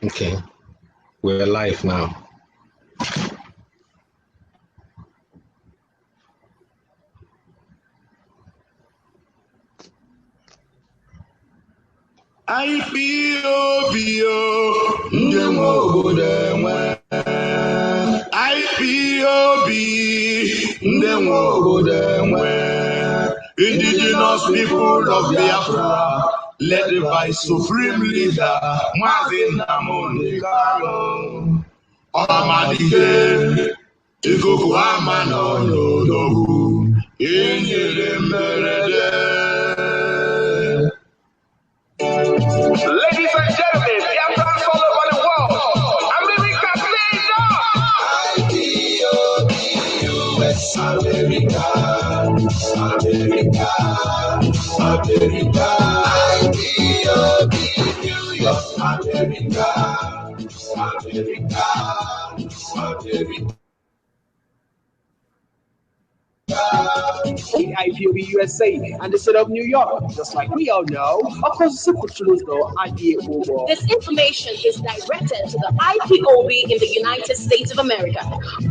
Okay, we're live now. IPOBO, Ndemo Bodemwe. IPOB, Ndemo Bodemwe. Indigenous people of Biafra, let the vice supreme leader, Mazin Namundi Kano. Amadike, Ikuku Amano Nodobu, Inyere Merede. Ladies and gentlemen, Biafrans all over the world, America, stand up! IPOB, US, America, America, America, IPOB, New York, America, America, America. The IPOB USA and the state of New York, just like we all know, OKOSISI KOBOBUEGO. This information is directed to the IPOB in the United States of America.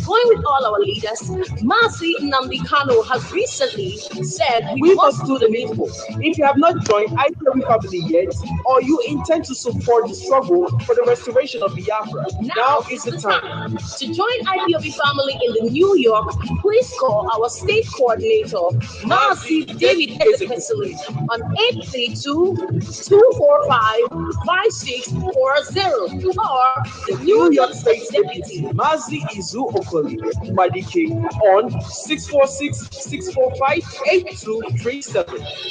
Going with all our leaders, Mazi Nnamdi Kanu has recently said we must do the needful. If you have not joined IPOB family yet, or you intend to support the struggle for the restoration of Biafra, now is the time. To join IPOB family in the New York, please call our state coordinator, Mazi David Ezekwesili, on 832-245-5640, or the New York State Deputy, Mazi Izu Okoli Madike, on 646-645-8237.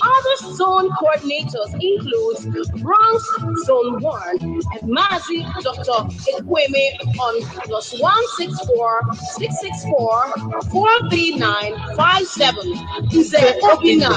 Other zone coordinators include Bronx Zone 1 and Mazi Dr. Ekweme on +164-664-43957. Ize Obina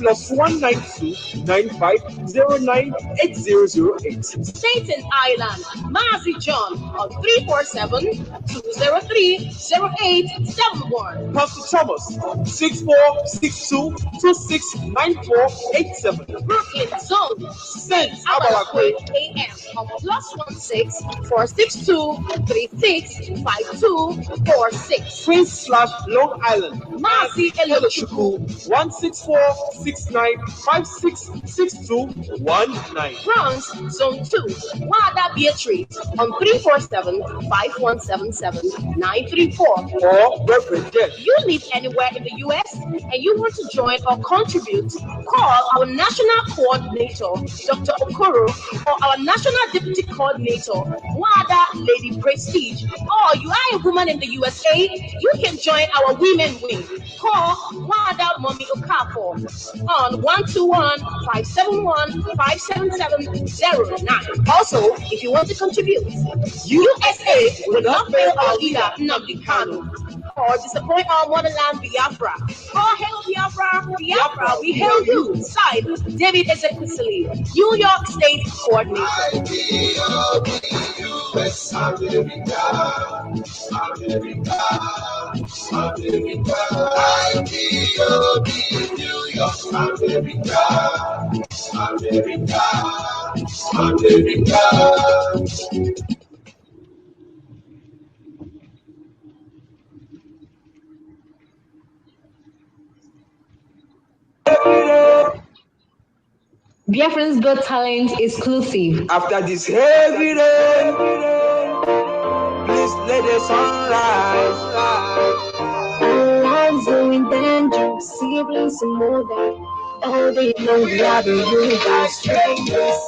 +192-9509-8008. Staten Island, Mazi John on 347-203-0871. Pastor Thomas 6462-269487. Brooklyn Zone, Saint Abalakwe AM on +16-462-3652-46. Prince/Long Island, Mazi Elochukwu 164-69-5662-19. Bronx Zone 2, Wada Beatrice on 347-5177-934. Or Reverend Jeff. You live anywhere in the U.S. and you want to join or contribute, call our national coordinator, Dr. Okoro, or our national deputy coordinator, Wada Lady Prestige. Or you are a woman in the USA, you can join our women wing. Call Wada Mommy Okafor on 121-571-57709. Also, if you want to contribute, USA will not fail our leader, Nnamdi Kanu, or disappoint our motherland, Biafra. Oh, hail Biafra, Biafra, we hail you. Signed, David Ezekwesili, New York State Coordinator. US, America, America, America, IPOB, New York, America, America, America. Biafran's Got Talent exclusive. After this heavy rain, please let the sunrise. Lives are in danger, siblings and more than all they know. We are the universe strangers.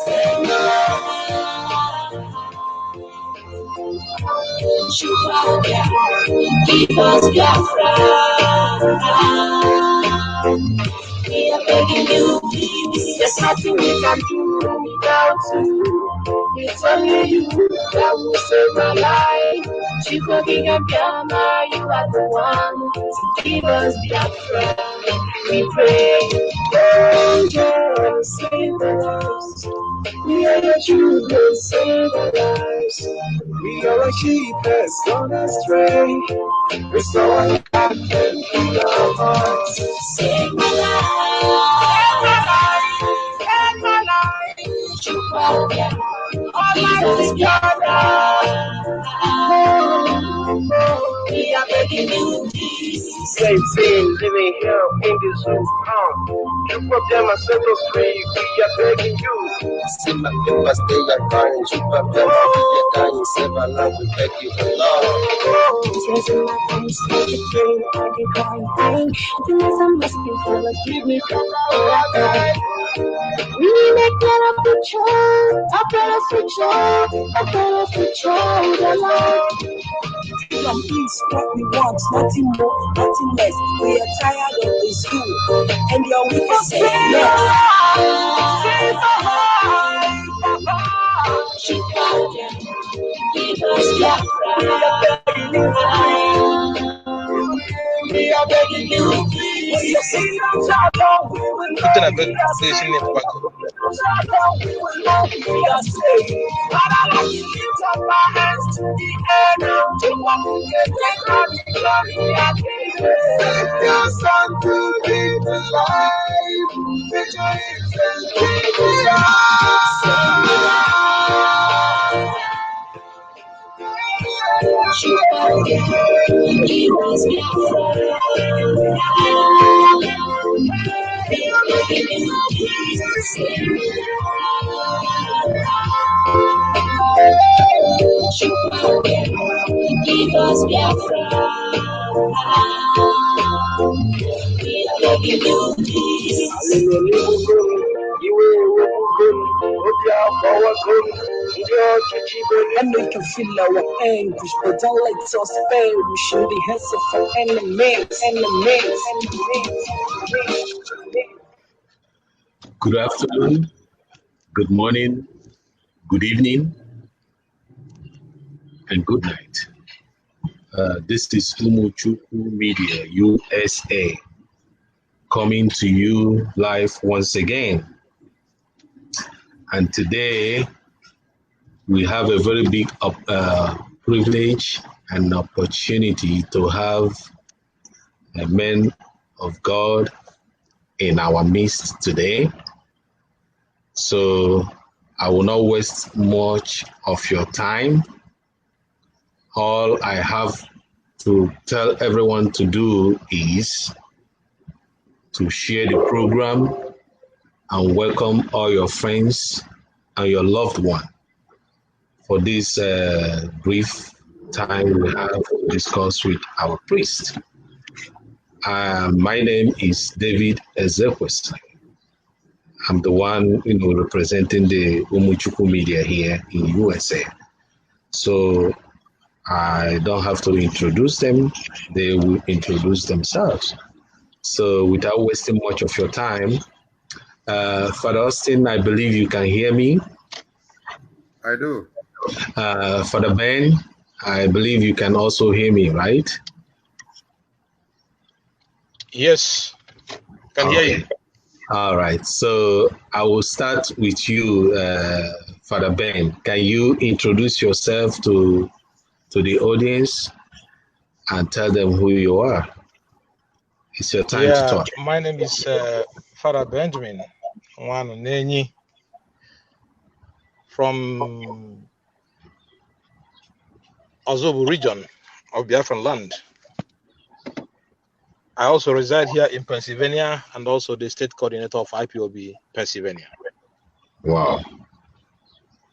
Keep us Biafra. We are begging you, please. There's nothing we can do without you. It's only you that will save my life. Chikoki and Biama, you are the one to give us Biafra. We pray, oh God, save us. We are your children, save our lives. We are a sheep that's gone astray. Restore the path and heal our hearts. Save my life. Save my life. Save my life. Jesus Biafra. We are begging you, Jesus. Same thing, living here in the zoo. Keep up them and set us free. We are begging you. See my papers, they are crying. Keep up them, we are dying. Save our life, we beg you for love. Tears in my eyes, like a dream, I can cry. The mess I must be full of, give me cover. We make better future, a better future, a better future, the Lord. Freedom is what we want, nothing more, nothing less. We are tired of this school, and your wicked say Give us Biafra. We are begging you, please. Give us Biafra. We are begging you, please. and make you feel our anguish, but don't let us perish in the hands of our enemies. Good afternoon, good morning, good evening, and good night. This is Umuchukwu Media USA coming to you live once again. And today we have a very big privilege and opportunity to have a man of God in our midst today. So I will not waste much of your time. All I have to tell everyone to do is to share the program and welcome all your friends and your loved one for this brief time we have to discuss with our priest. My name is David Ezekwes. I'm the one, representing the Umuchukwu Media here in USA. So I don't have to introduce them; they will introduce themselves. So without wasting much of your time, Father Austin, I believe you can hear me. I do. Father Ben, I believe you can also hear me, right? Yes, can hear you. All right, so I will start with you, Father Ben. Can you introduce yourself to the audience and tell them who you are? It's your time to talk. My name is Father Benjamin Nwanenyi from Ozobu region of Biafran land. I also reside here in Pennsylvania and also the state coordinator of IPOB Pennsylvania. Wow.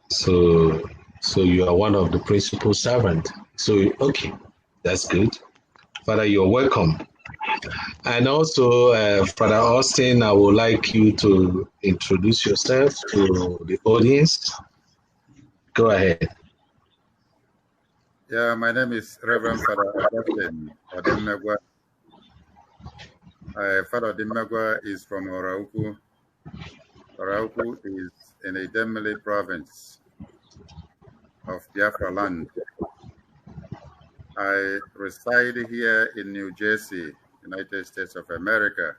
So you are one of the principal servants. So, okay, that's good. Father, you're welcome. And also, Father Austin, I would like you to introduce yourself to the audience. Go ahead. Yeah, my name is Reverend Father Austin Odimegwa. Father Odimegwa is from Orauku. Orauku is in a Idemili province of Biafra land. I reside here in New Jersey, United States of America,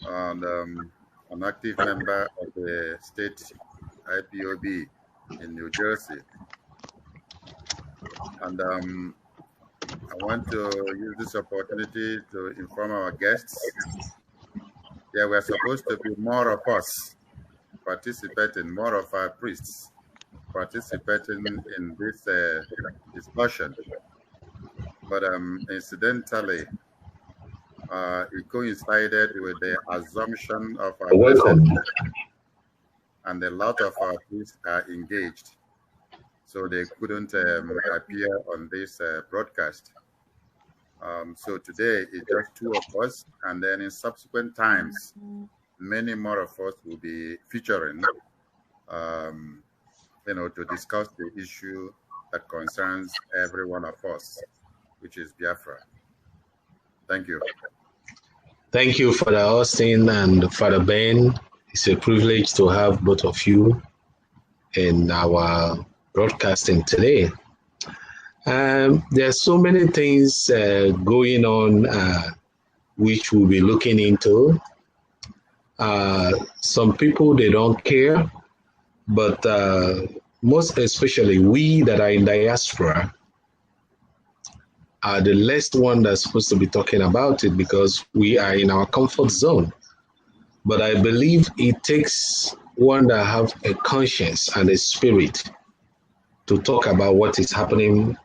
and an active member of the state IPOB in New Jersey. And I want to use this opportunity to inform our guests. There were supposed to be more of us participating, more of our priests. participating in this discussion. But incidentally, it coincided with the assumption of our Welcome. message, and a lot of our priests are engaged, so they couldn't appear on this broadcast. So today it's just two of us, and then in subsequent times, many more of us will be featuring, to discuss the issue that concerns every one of us, which is Biafra. Thank you. Thank you, Father Austin and Father Ben. It's a privilege to have both of you in our broadcasting today. There are so many things going on which we'll be looking into. Some people, they don't care, but most especially we that are in diaspora are the last one that's supposed to be talking about it because we are in our comfort zone. But I believe it takes one that have a conscience and a spirit to talk about what is happening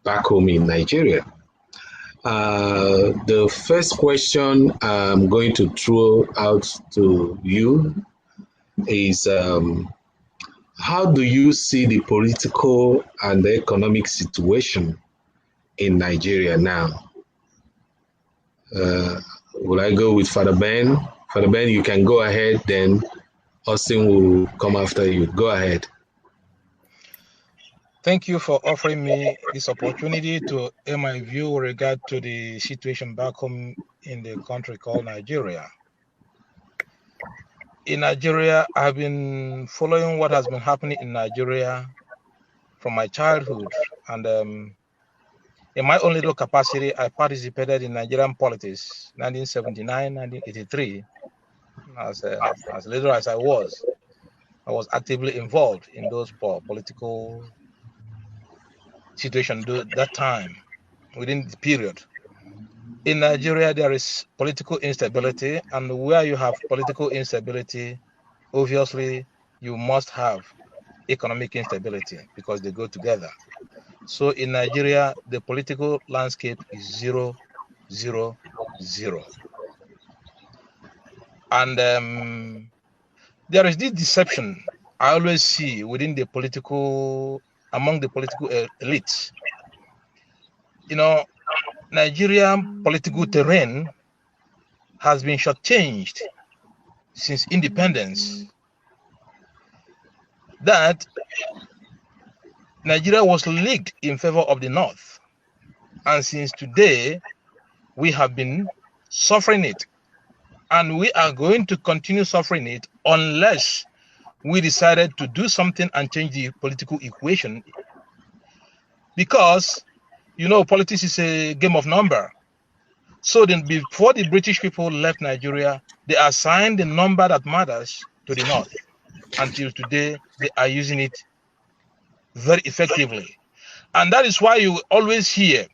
back home in Nigeria. The first question I'm going to throw out to you is how do you see the political and the economic situation in Nigeria now? Will I go with Father Ben? Father Ben, you can go ahead, then Austin will come after you. Go ahead. Thank you for offering me this opportunity to air my view with regard to the situation back home in the country called Nigeria. In Nigeria, I've been following what has been happening in Nigeria from my childhood. And in my own little capacity, I participated in Nigerian politics, 1979, 1983. As little as I was actively involved in those political situation that time, within the period. In Nigeria, there is political instability, and where you have political instability, obviously you must have economic instability because they go together. So in Nigeria, the political landscape is 0, 0, 0. And there is this deception I always see among the political elites. Nigerian political terrain has been shortchanged since independence. That Nigeria was leagued in favor of the North. And since today, we have been suffering it. And we are going to continue suffering it unless we decided to do something and change the political equation. Because, politics is a game of number. So then before the British people left Nigeria, they assigned the number that matters to the North. Until today, they are using it very effectively. And that is why you always hear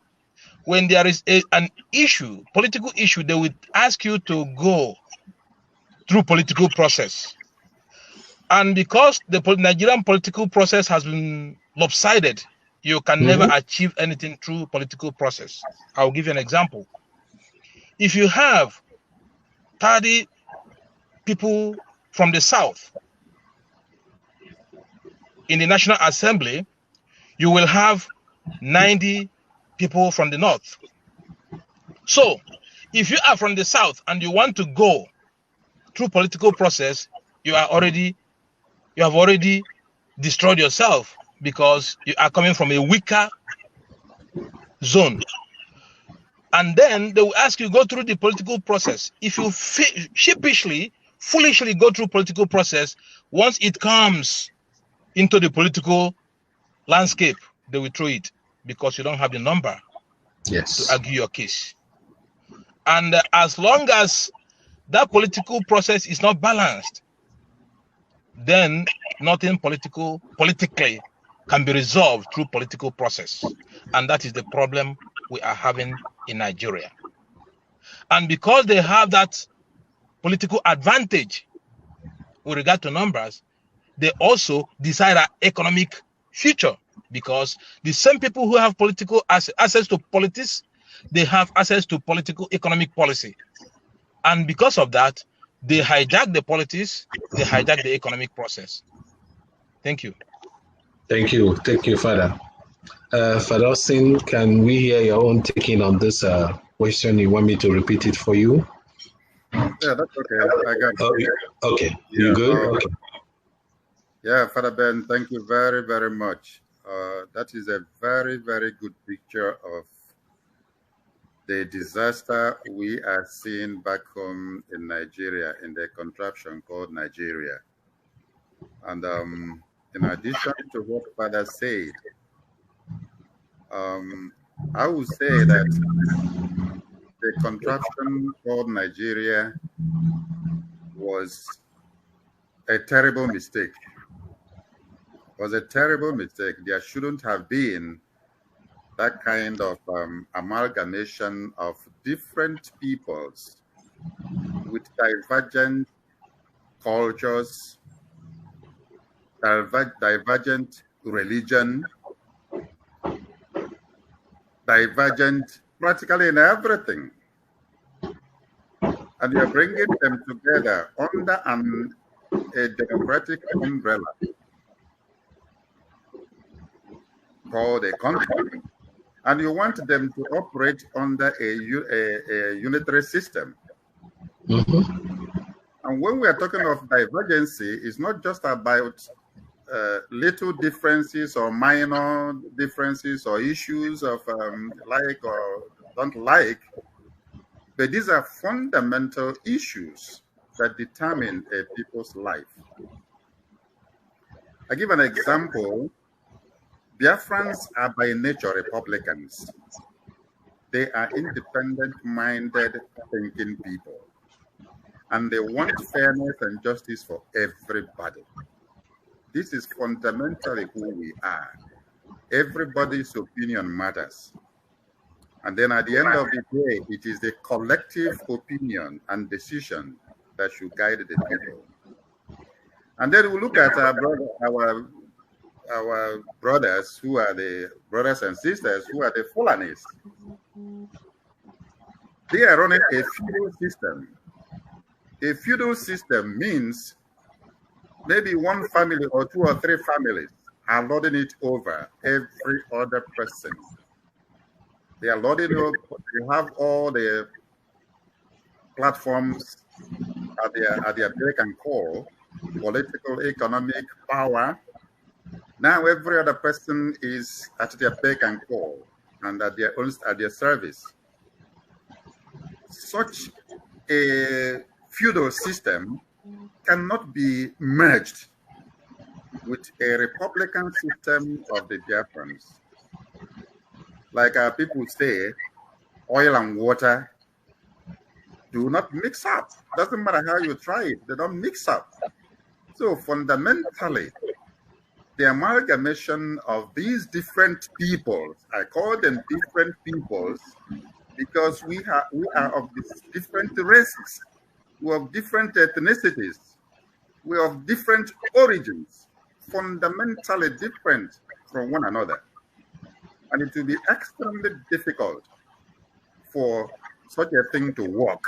when there is an issue, political issue, they would ask you to go through political process. And because the Nigerian political process has been lopsided, you can never achieve anything through political process. I'll give you an example. If you have 30 people from the South in the National Assembly, you will have 90 people from the North. So if you are from the South and you want to go through political process, you have already destroyed yourself because you are coming from a weaker zone. And then they will ask you to go through the political process. If you sheepishly, foolishly go through political process, once it comes into the political landscape, they will throw it because you don't have the number to argue your case. And as long as that political process is not balanced, then nothing politically can be resolved through political process. And that is the problem we are having in Nigeria. And because they have that political advantage with regard to numbers, they also decide our economic future, because the same people who have political access to politics, they have access to political economic policy. And because of that, they hijack the politics, they hijack the economic process. Thank you. Thank you. Thank you, Father. Father Austin, can we hear your own taking on this question? You want me to repeat it for you? Yeah, that's okay. I got it. Okay. You good? Okay. Yeah, Father Ben, thank you very, very much. That is a very, very good picture of the disaster we are seeing back home in Nigeria, in the contraption called Nigeria. And in addition to what Father said, I would say that the contraption called Nigeria was a terrible mistake. It was a terrible mistake. There shouldn't have been that kind of amalgamation of different peoples with divergent cultures, divergent religion, divergent practically in everything. And you're bringing them together under a democratic umbrella called a country. And you want them to operate under a unitary system. Mm-hmm. And when we are talking of divergency, it's not just about little differences or minor differences or issues of like or don't like, but these are fundamental issues that determine a people's life. I give an example. Biafrans are by nature Republicans. They are independent-minded thinking people. And they want fairness and justice for everybody. This is fundamentally who we are. Everybody's opinion matters. And then at the end of the day, it is the collective opinion and decision that should guide the people. And then we look at our brothers who are the brothers and sisters who are the Fulanis. They are running a feudal system. A feudal system means maybe one family or two or three families are lording it over every other person. They are lording over, they have all the platforms at their beck and call, political, economic power. Now every other person is at their beck and call and at their service. Such a feudal system cannot be merged with a republican system of the Biafrans. Like our people say, oil and water do not mix up. Doesn't matter how you try it, they don't mix up. So fundamentally, the amalgamation of these different peoples, I call them different peoples because we are of these different races, we have different ethnicities, we have different origins, fundamentally different from one another. And it will be extremely difficult for such a thing to work,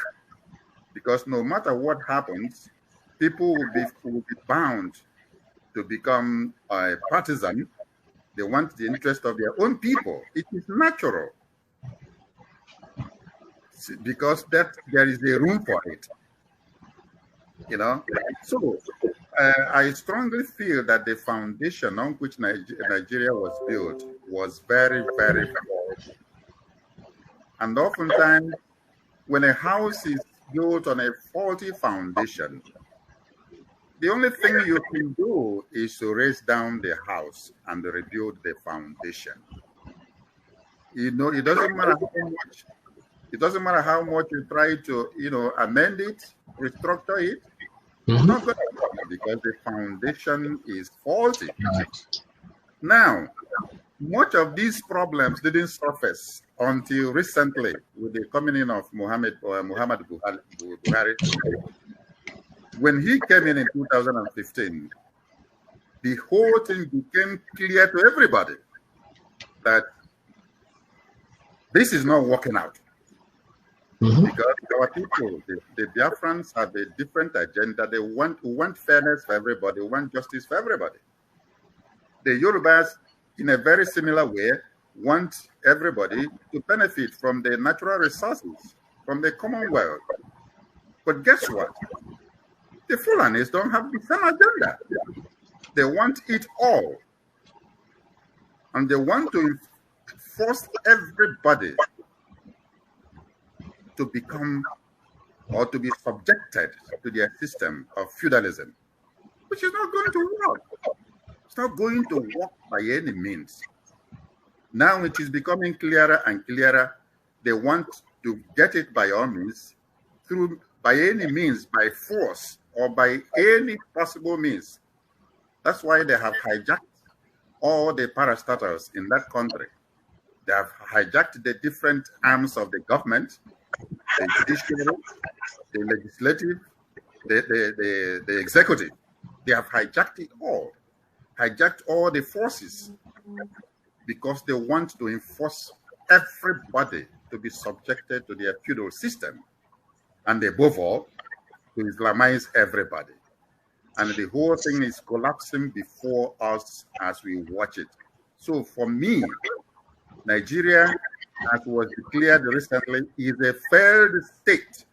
because no matter what happens, people will be bound to become a partisan. They want the interest of their own people. It is natural, because there is a room for it. You know, so I strongly feel that the foundation on which Nigeria was built was very, very flawed. And oftentimes, when a house is built on a faulty foundation, the only thing you can do is to raise down the house and rebuild the foundation. You know, it doesn't matter how much. It doesn't matter how much you try to, amend it, restructure it. It's not going to work because the foundation is faulty. Now, much of these problems didn't surface until recently with the coming in of Muhammad Buhari. When he came in 2015, the whole thing became clear to everybody that this is not working out. Because our people, the Biafrans, have a different agenda. They want fairness for everybody, want justice for everybody. The Yorubas, in a very similar way, want everybody to benefit from the natural resources, from the Commonwealth. But guess what? The Fulanis don't have the same agenda. They want it all. And they want to force everybody to become or to be subjected to their system of feudalism, which is not going to work. It's not going to work by any means. Now it is becoming clearer and clearer. They want to get it by all means, by any means, by force, or by any possible means. That's why they have hijacked all the parastatals in that country. They have hijacked the different arms of the government, the judiciary, the legislative, the executive. They have hijacked it all, hijacked all the forces, because they want to enforce everybody to be subjected to their feudal system, and above all, to Islamize everybody. And the whole thing is collapsing before us as we watch it. So for me, Nigeria, as was declared recently, is a failed state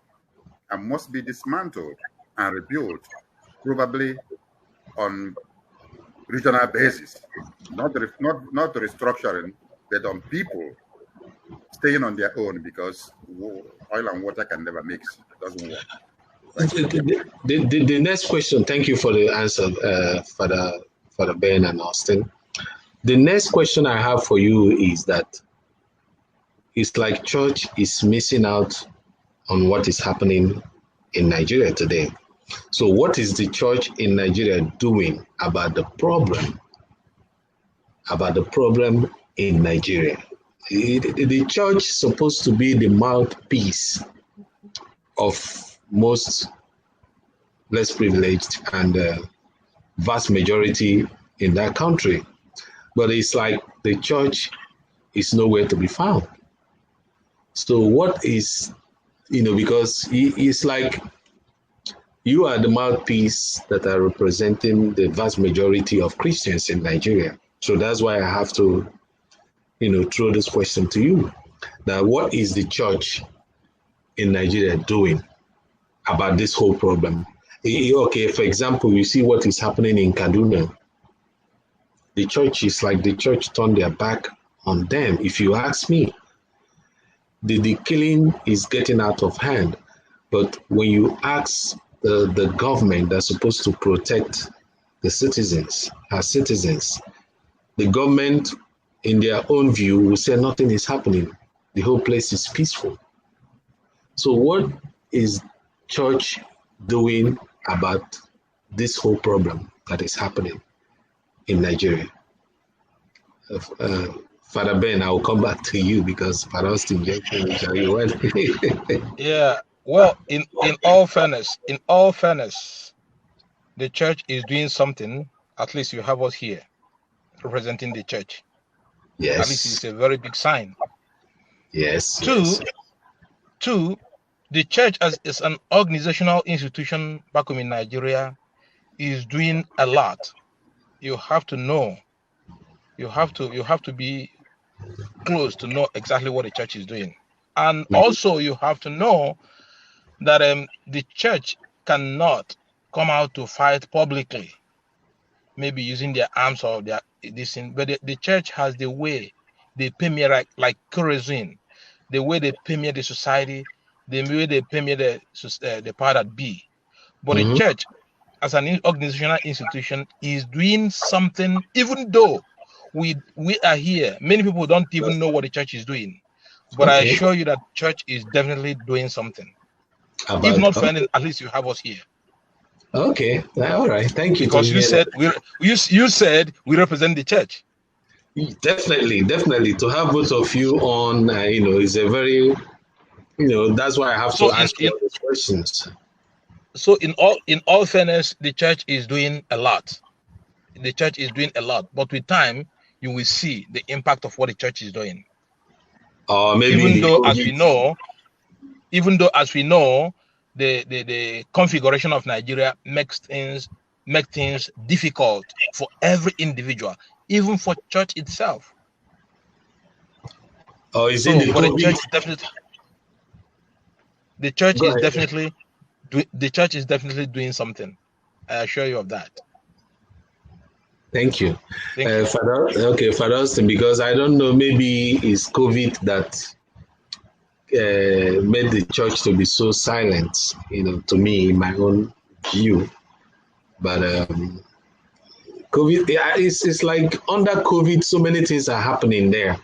and must be dismantled and rebuilt, probably on regional basis, not restructuring, but on people staying on their own, because oil and water can never mix. It doesn't work. The next question, thank you for the answer, Father Ben and Austin. The next question I have for you is that it's like church is missing out on what is happening in Nigeria today. So what is the church in Nigeria doing about the problem? About the problem in Nigeria? The church is supposed to be the mouthpiece of most less privileged and vast majority in that country. But it's like the church is nowhere to be found. So what is, because it's like you are the mouthpiece that are representing the vast majority of Christians in Nigeria. So that's why I have to, throw this question to you. Now, what is the church in Nigeria doing about this whole problem? Okay, for example, you see what is happening in Kaduna. The church is like the church turned their back on them. If you ask me, the killing is getting out of hand. But when you ask the government that's supposed to protect the citizens, our citizens, the government, in their own view, will say nothing is happening. The whole place is peaceful. So what is church doing about this whole problem that is happening in Nigeria? Father Ben, I will come back to you because Father Austin just finished. Yeah, well, in all fairness, the church is doing something. At least you have us here representing the church. Yes. At least it's a very big sign. Yes. Two, the church as an organizational institution back home in Nigeria is doing a lot. You have to know. You have to be close to know exactly what the church is doing. And also you have to know that the church cannot come out to fight publicly, maybe using their arms or their this thing, but the church has the way they permeate like kerosene, the way they permeate the society, the way they permeate the power that be. But the church, as an organizational institution, is doing something, even though we are here. Many people don't even know what the church is doing. But I assure you that church is definitely doing something. If not finding, at least you have us here. Okay, all right. Thank you. Because you said you said we represent the church. Definitely. To have both of you on, is a very, that's why I have to ask you those questions. So in all fairness, the church is doing a lot. the church is doing a lot, but with time, you will see the impact of what the church is doing. Maybe even though, as we know, the configuration of Nigeria makes things difficult for every individual, even for church itself. Is it the but COVID? the church is definitely doing something. I assure you of that. Thank you. Father Austin, because I don't know, maybe it's COVID that made the church to be so silent, to me, in my own view. But COVID, it's like under COVID, so many things are happening there.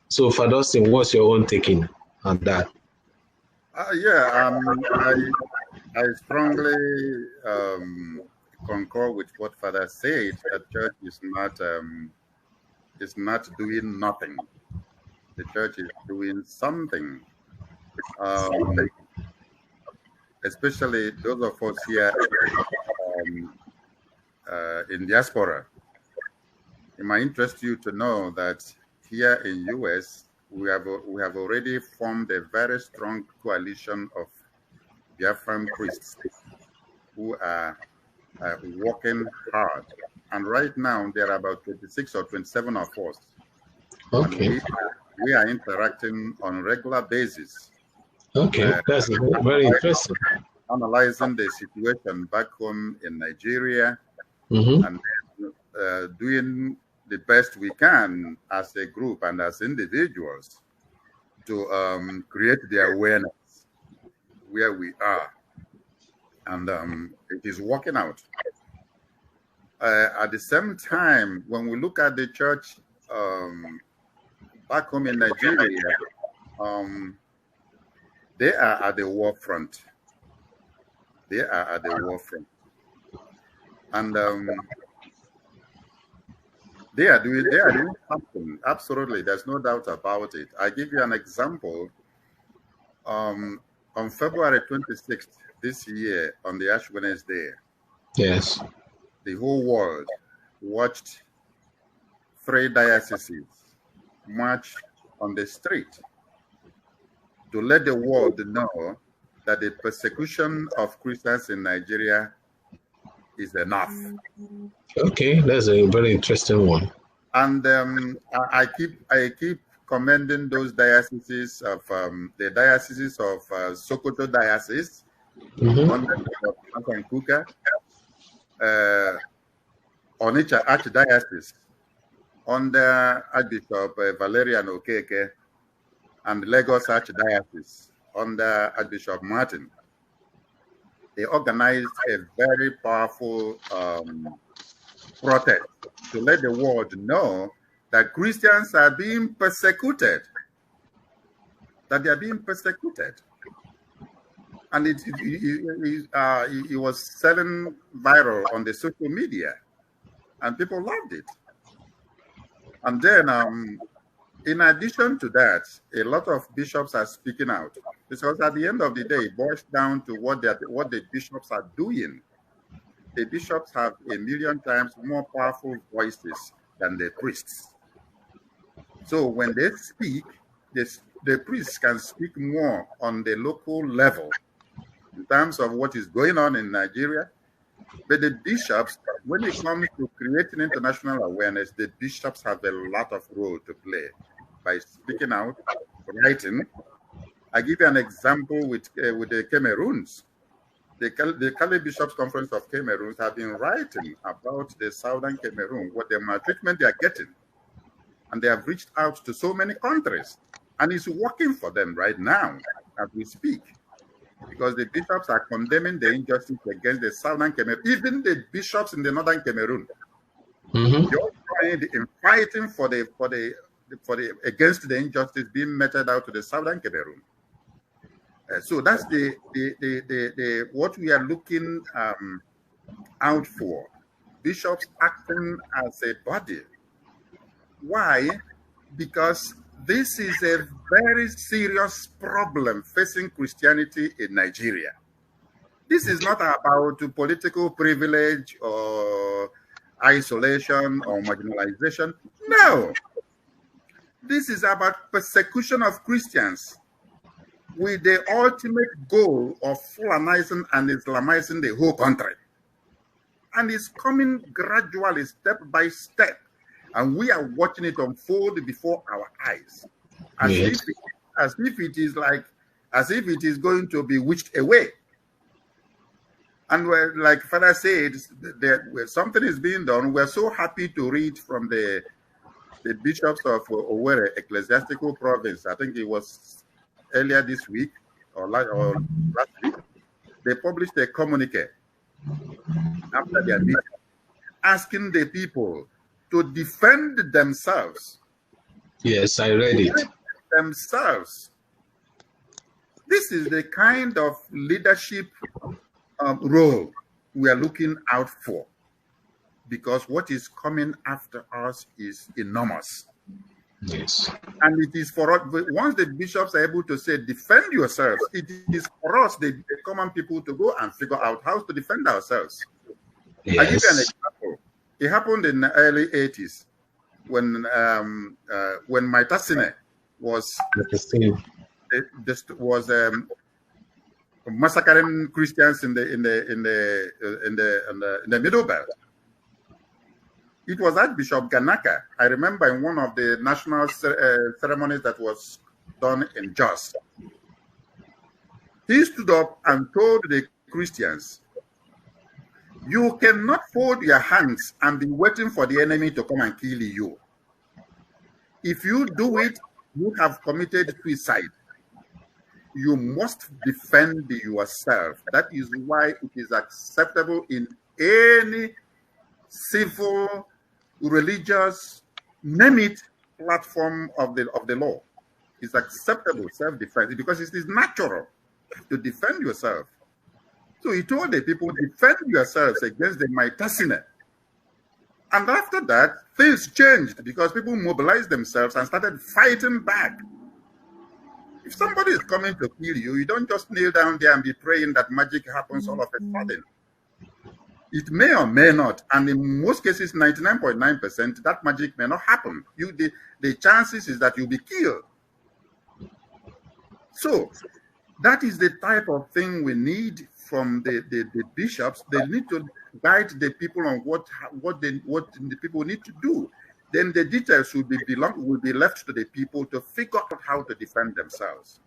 So, Father Austin, what's your own taking on that? I strongly concur with what Father said. That church is not doing nothing. The church is doing something. Especially those of us here in diaspora. It might interest you to know that here in US, we have already formed a very strong coalition of Biafran priests who are working hard. And right now, there are about 26 or 27 of us. Okay. And we are interacting on a regular basis. Okay, that's very interesting. Analyzing the situation back home in Nigeria, and doing the best we can as a group and as individuals to create the awareness where we are. And it is working out. At the same time, when we look at the church back home in Nigeria, they are at the war front. They are at the war front. And they are doing something. Absolutely. There's no doubt about it. I give you an example. On February 26th this year, on the Ash Wednesday, yes, the whole world watched 3 dioceses march on the street to let the world know that the persecution of Christians in Nigeria is enough. Okay, that's a very interesting one. And I keep commending those dioceses of the dioceses of Sokoto Diocese, Kuka, Onitsha Archdiocese, under Archbishop Valerian Okeke, and Lagos Archdiocese under Archbishop Martin. They organized a very powerful protest to let the world know that Christians are being persecuted, that they are being persecuted. And it was selling viral on the social media, and people loved it. And then, in addition to that, a lot of bishops are speaking out, because at the end of the day, it boils down to what the bishops are doing. The bishops have 1,000,000 times more powerful voices than the priests. So when they speak, the priests can speak more on the local level in terms of what is going on in Nigeria. But the bishops, when it comes to creating international awareness, the bishops have a lot of role to play by speaking out, writing. I give you an example with the Cameroons. The Cali Bishops Conference of Cameroon have been writing about the southern Cameroon, what the maltreatment they are getting. And they have reached out to so many countries. And it's working for them right now as we speak, because the bishops are condemning the injustice against the southern Cameroon, even the bishops in the northern Cameroon. They're in fighting against the injustice being meted out to the southern Cameroon. So that's what we are looking out for. Bishops acting as a body. Why? Because this is a very serious problem facing Christianity in Nigeria. This is not about political privilege or isolation or marginalization. No. This is about persecution of Christians with the ultimate goal of Fulanizing and Islamizing the whole country. And it's coming gradually, step by step. And we are watching it unfold before our eyes. As if it is going to be witched away. And like Father said, something is being done. We're so happy to read from the bishops of Owerri Ecclesiastical Province. I think it was earlier this week or last week. They published a communique after their meeting, asking the people to defend themselves. Yes, I read it. Themselves. This is the kind of leadership role we are looking out for, because what is coming after us is enormous. Yes. And it is for us, once the bishops are able to say, defend yourselves, it is for us, the common people, to go and figure out how to defend ourselves. Yes. I'll give you an example. It happened in the early 80s when Maitasine was massacring Christians in the Middle Belt. It was Archbishop Ganaka. I remember in one of the national ceremonies that was done in Jos. He stood up and told the Christians, you cannot fold your hands and be waiting for the enemy to come and kill you. If you do it, you have committed suicide. You must defend yourself. That is why it is acceptable in any civil, religious, name it, platform of the law. It's acceptable self-defense because it is natural to defend yourself. So he told the people, defend yourselves against the Maitasine. And after that, things changed because people mobilized themselves and started fighting back. If somebody is coming to kill you, you don't just kneel down there and be praying that magic happens all of a sudden. It may or may not, and in most cases, 99.9%, that magic may not happen. The chances is that you'll be killed. So that is the type of thing we need from the bishops. They need to guide the people on what the people need to do. Then the details will be left to the people to figure out how to defend themselves.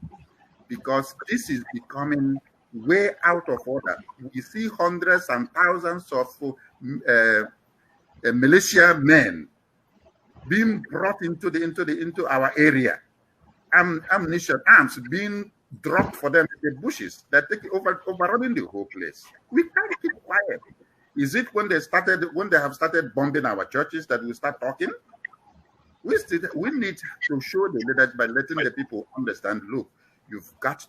Because this is becoming way out of order. We see hundreds and thousands of militia men being brought into our area. Ammunition, arms being dropped for them in the bushes that overrunning the whole place. We can't keep quiet. Is it when they have started bombing our churches that we start talking? We need to show the leaders by letting the people understand, look, you've got